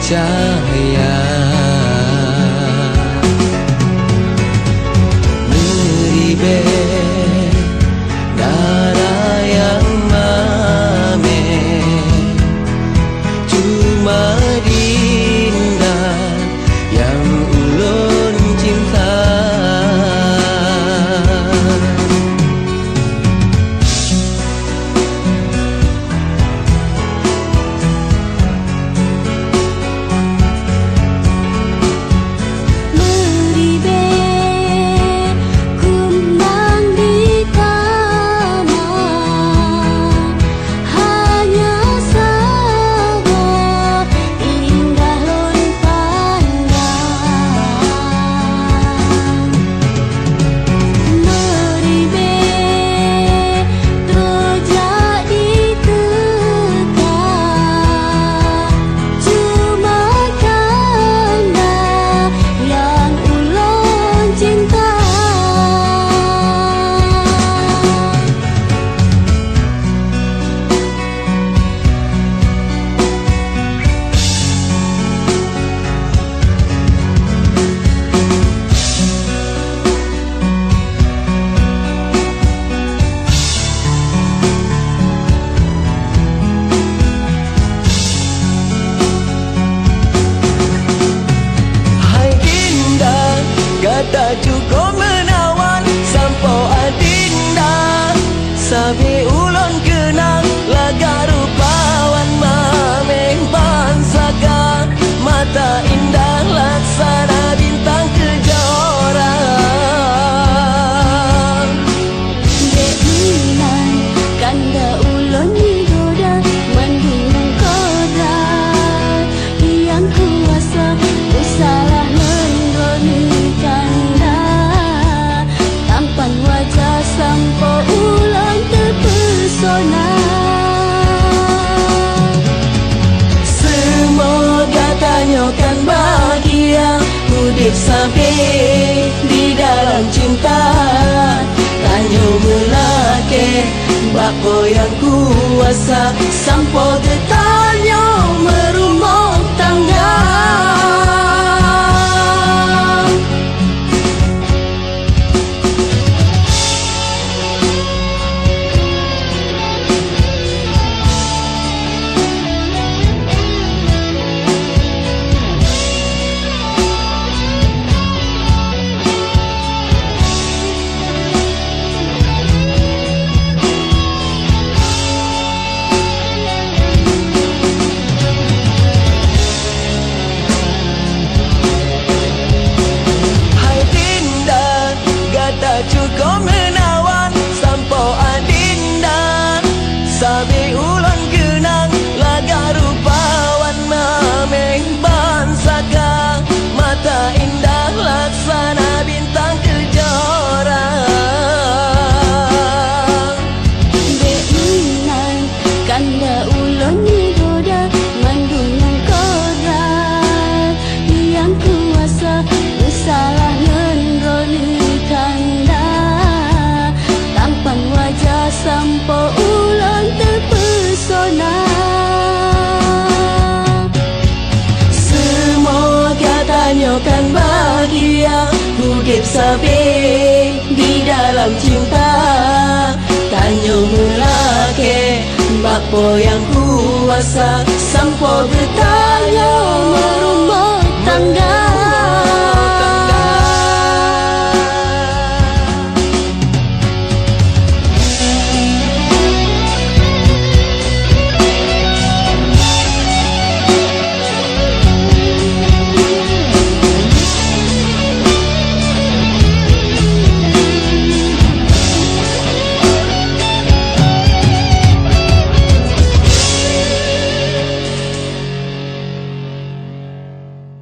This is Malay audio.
cahaya. Meribe darah yang mame, cuma dinda yang ulun cinta. Tak cukup menawan sampo adinda, sabi ulun kenang laga rupawan mameng bansaka, mata indah laksana bintang kejora. Deinan kanda ulun goda mendung koda, yang kuasa usalah menggonikan wajah sampo ulang terpesona. Semoga tanyakan bahagia hidup sampai di dalam cinta. Tanyo melake bako yang kuasa sampo tetanyo merumah tangga. Cukup menawan sampo adinda, sabi ulun kenang laga rupawan mameng bansaka, mata indah laksana bintang kejora. Deinan kanda ulun goda mendung koda, yang kuasa salah menggonikan wajah sampo ulang terpesona. Semoga tanyakan bahagia hidup sampai di dalam cinta. Tanyo melake bako yang kuasa sampo bertanya merumah tangga.